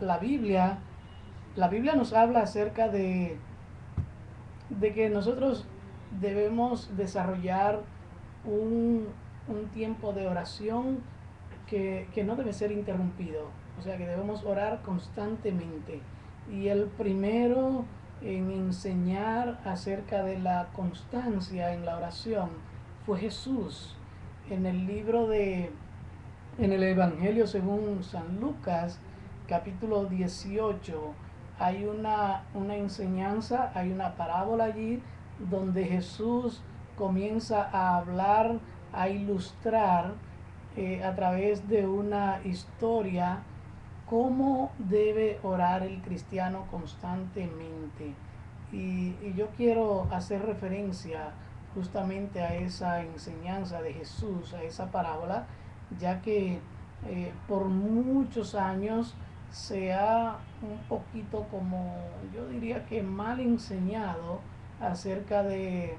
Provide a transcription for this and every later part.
La Biblia, la Biblia nos habla acerca de que nosotros debemos desarrollar un, un tiempo de oración que no debe ser interrumpido. O sea que debemos orar constantemente. Y el primero en enseñar acerca de la constancia en la oración fue Jesús. En el libro de, en el Evangelio según San Lucas, capítulo 18, hay una enseñanza, hay una parábola allí donde Jesús comienza a hablar, a ilustrar a través de una historia cómo debe orar el cristiano constantemente. Y yo quiero hacer referencia justamente a esa enseñanza de Jesús, a esa parábola, ya que por muchos años se ha un poquito como, yo diría que mal enseñado acerca de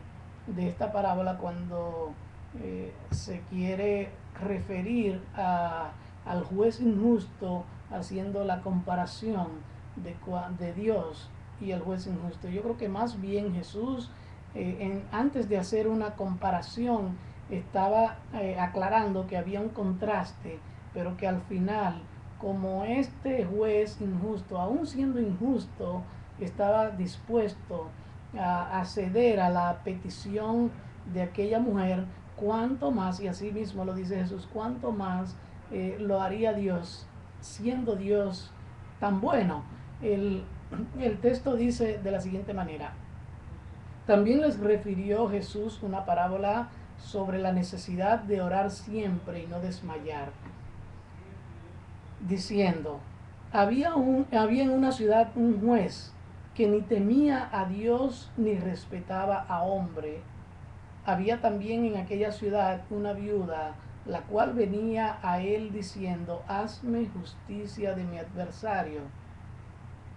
esta parábola cuando se quiere referir al juez injusto haciendo la comparación de Dios y el juez injusto. Yo creo que más bien Jesús, antes de hacer una comparación, estaba aclarando que había un contraste, pero que al final, como este juez injusto, aún siendo injusto, estaba dispuesto a ceder a la petición de aquella mujer, cuánto más, y así mismo lo dice Jesús, cuánto más lo haría Dios, siendo Dios tan bueno. El, el texto dice de la siguiente manera: también les refirió Jesús una parábola sobre la necesidad de orar siempre y no desmayar, diciendo, había en una ciudad un juez que ni temía a Dios ni respetaba a hombre. Había también en aquella ciudad una viuda, la cual venía a él diciendo, hazme justicia de mi adversario.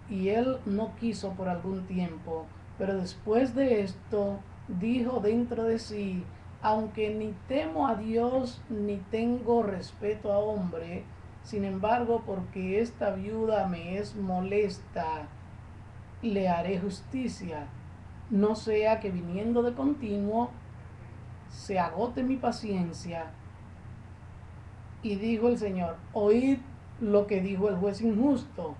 Y él no quiso por algún tiempo, pero después de esto dijo dentro de sí, aunque ni temo a Dios ni tengo respeto a hombre, sin embargo, porque esta viuda me es molesta, le haré justicia, no sea que viniendo de continuo se agote mi paciencia. Y dijo el Señor, oíd lo que dijo el juez injusto.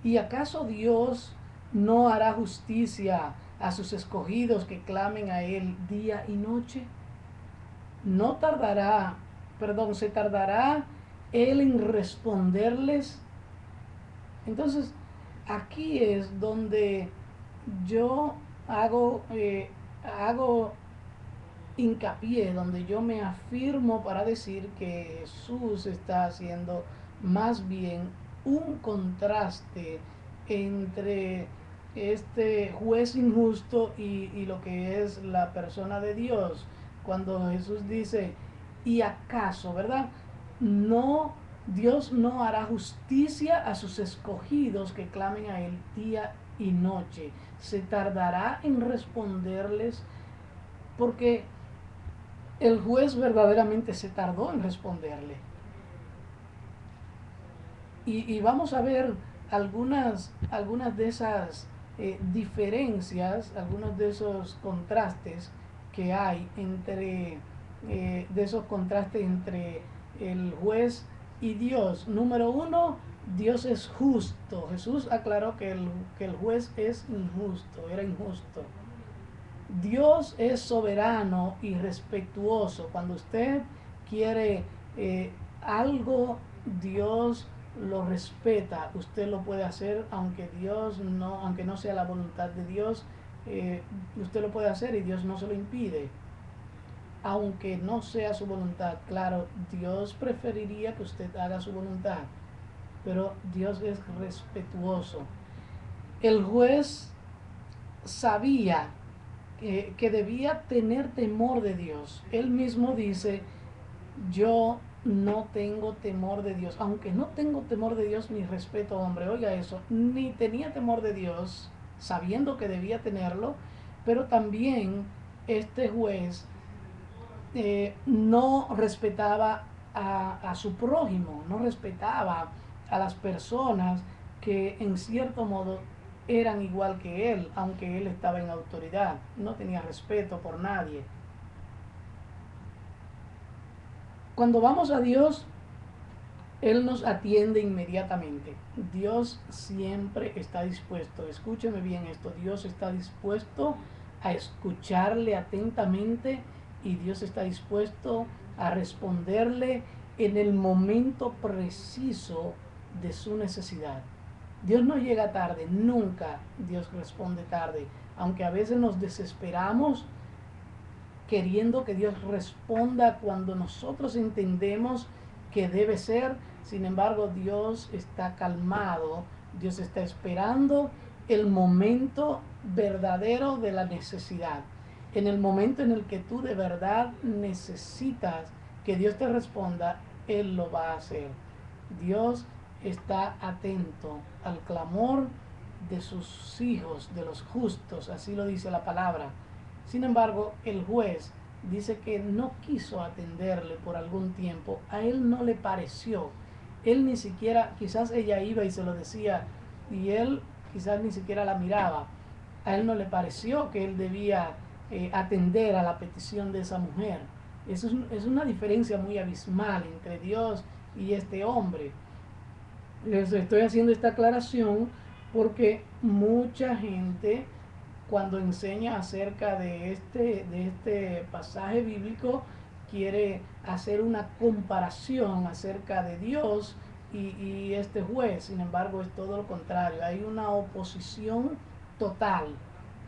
¿Y acaso Dios no hará justicia a sus escogidos que clamen a Él día y noche? No tardará, perdón, se tardará Él en responderles. Entonces, aquí es donde yo hago hincapié, donde yo me afirmo para decir que Jesús está haciendo más bien un contraste entre este juez injusto y lo que es la persona de Dios. Cuando Jesús dice, y acaso, ¿verdad? No, Dios no hará justicia a sus escogidos que clamen a Él día y noche. Se tardará en responderles porque el juez verdaderamente se tardó en responderle. Y vamos a ver algunas de esas diferencias, algunos de esos contrastes que hay de esos contrastes entre el juez y Dios. Número uno, Dios es justo. Jesús aclaró que el juez es injusto, era injusto. Dios es soberano y respetuoso. Cuando usted quiere algo, Dios lo respeta. Usted lo puede hacer aunque no sea la voluntad de Dios, usted lo puede hacer y Dios no se lo impide. Aunque no sea su voluntad, claro, Dios preferiría que usted haga su voluntad, pero Dios es respetuoso. El juez sabía que debía tener temor de Dios. Él mismo dice, yo no tengo temor de Dios, aunque no tengo temor de Dios ni respeto a hombre, oiga eso, ni tenía temor de Dios, sabiendo que debía tenerlo, pero también este juez no respetaba a su prójimo, no respetaba a las personas que en cierto modo eran igual que él, aunque él estaba en autoridad, no tenía respeto por nadie. Cuando vamos a Dios, Él nos atiende inmediatamente. Dios siempre está dispuesto, escúcheme bien esto, Dios está dispuesto a escucharle atentamente y Dios está dispuesto a responderle en el momento preciso de su necesidad. Dios no llega tarde, nunca Dios responde tarde, aunque a veces nos desesperamos queriendo que Dios responda cuando nosotros entendemos que debe ser. Sin embargo, Dios está calmado, Dios está esperando el momento verdadero de la necesidad. En el momento en el que tú de verdad necesitas que Dios te responda, Él lo va a hacer. Dios está atento al clamor de sus hijos, de los justos, así lo dice la palabra. Sin embargo, el juez dice que no quiso atenderle por algún tiempo, a él no le pareció, él ni siquiera, quizás ella iba y se lo decía y él quizás ni siquiera la miraba, a él no le pareció que él debía atender a la petición de esa mujer. Eso es una diferencia muy abismal entre Dios y este hombre. Estoy haciendo esta aclaración porque mucha gente cuando enseña acerca de este pasaje bíblico quiere hacer una comparación acerca de Dios y este juez. Sin embargo, es todo lo contrario. Hay una oposición total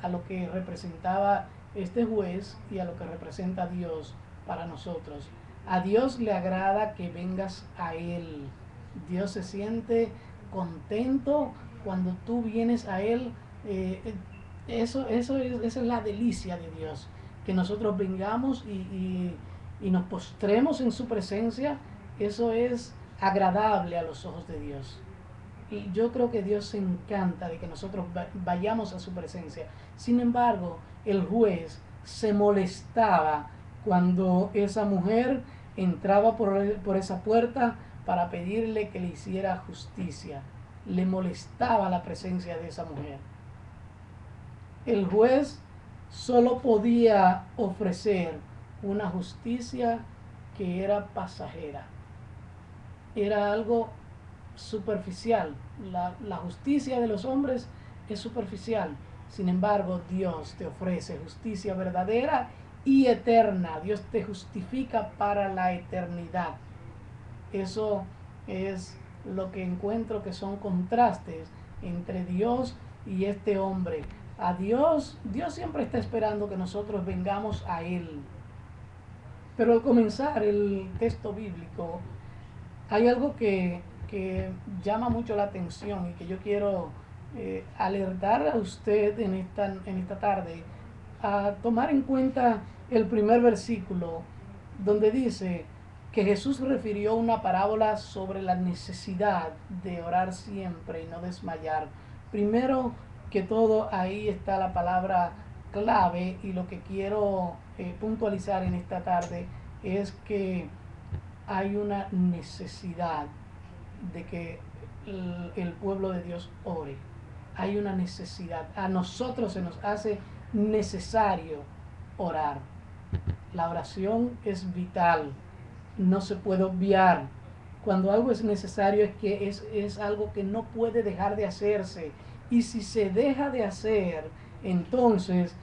a lo que representaba este juez y a lo que representa Dios para nosotros. A Dios le agrada que vengas a Él. Dios se siente contento cuando tú vienes a Él. Esa es la delicia de Dios, que nosotros vengamos y nos postremos en su presencia. Eso es agradable a los ojos de Dios. Y yo creo que Dios se encanta de que nosotros vayamos a su presencia. Sin embargo, el juez se molestaba cuando esa mujer entraba por esa puerta para pedirle que le hiciera justicia. Le molestaba la presencia de esa mujer. El juez solo podía ofrecer una justicia que era pasajera. Era algo superficial. La justicia de los hombres es superficial. Sin embargo, Dios te ofrece justicia verdadera y eterna. Dios te justifica para la eternidad. Eso es lo que encuentro que son contrastes entre Dios y este hombre. A Dios siempre está esperando que nosotros vengamos a Él. Pero al comenzar el texto bíblico, hay algo que llama mucho la atención y que yo quiero alertar a usted en esta tarde a tomar en cuenta el primer versículo, donde dice que Jesús refirió una parábola sobre la necesidad de orar siempre y no desmayar. Primero que todo, ahí está la palabra clave, y lo que quiero puntualizar en esta tarde es que hay una necesidad de que el pueblo de Dios ore. Hay una necesidad. A nosotros se nos hace necesario orar. La oración es vital, no se puede obviar. Cuando algo es necesario es que es algo que no puede dejar de hacerse. Y si se deja de hacer, entonces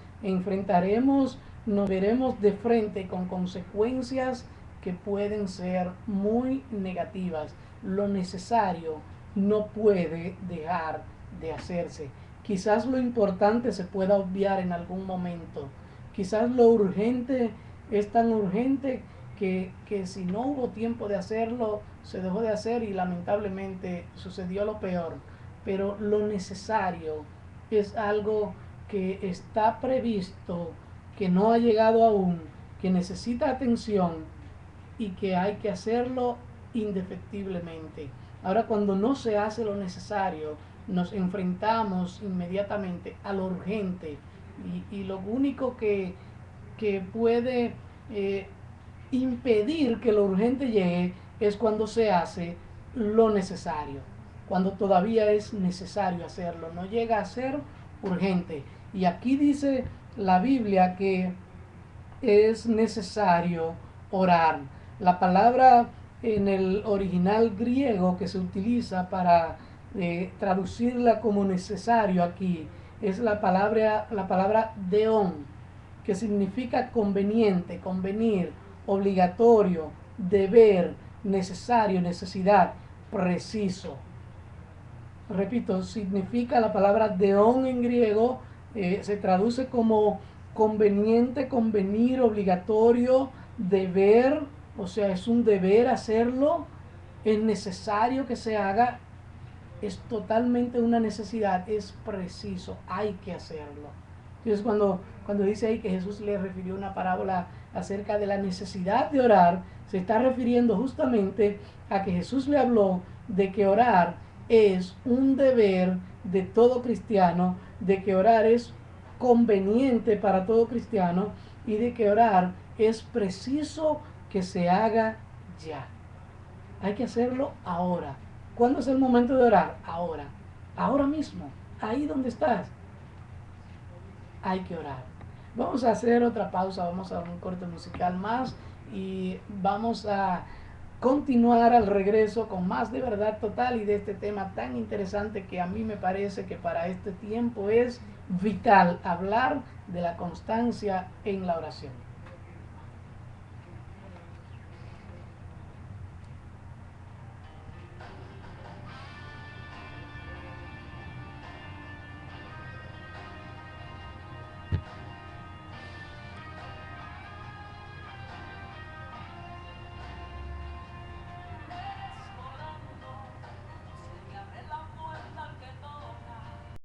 nos veremos de frente con consecuencias que pueden ser muy negativas. Lo necesario no puede dejar de hacerse. Quizás lo importante se pueda obviar en algún momento. Quizás lo urgente es tan urgente que si no hubo tiempo de hacerlo, se dejó de hacer y lamentablemente sucedió lo peor. Pero lo necesario es algo que está previsto, que no ha llegado aún, que necesita atención y que hay que hacerlo indefectiblemente. Ahora, cuando no se hace lo necesario, nos enfrentamos inmediatamente a lo urgente y lo único que puede impedir que lo urgente llegue es cuando se hace lo necesario. cuando todavía es necesario hacerlo, no llega a ser urgente. Y aquí dice la Biblia que es necesario orar. La palabra en el original griego que se utiliza para traducirla como necesario aquí es la palabra deón, que significa conveniente, convenir, obligatorio, deber, necesario, necesidad, preciso. Repito, significa la palabra deón en griego, se traduce como conveniente, convenir, obligatorio, deber, o sea, es un deber hacerlo, es necesario que se haga, es totalmente una necesidad, es preciso, hay que hacerlo. Entonces cuando dice ahí que Jesús le refirió una parábola acerca de la necesidad de orar, se está refiriendo justamente a que Jesús le habló de que orar es un deber de todo cristiano, de que orar es conveniente para todo cristiano y de que orar es preciso que se haga ya. Hay que hacerlo ahora. ¿Cuándo es el momento de orar? Ahora. Ahora mismo. Ahí donde estás. Hay que orar. Vamos a hacer otra pausa. Vamos a dar un corte musical más. Y vamos a continuar al regreso con más de verdad total y de este tema tan interesante que a mí me parece que para este tiempo es vital hablar de la constancia en la oración.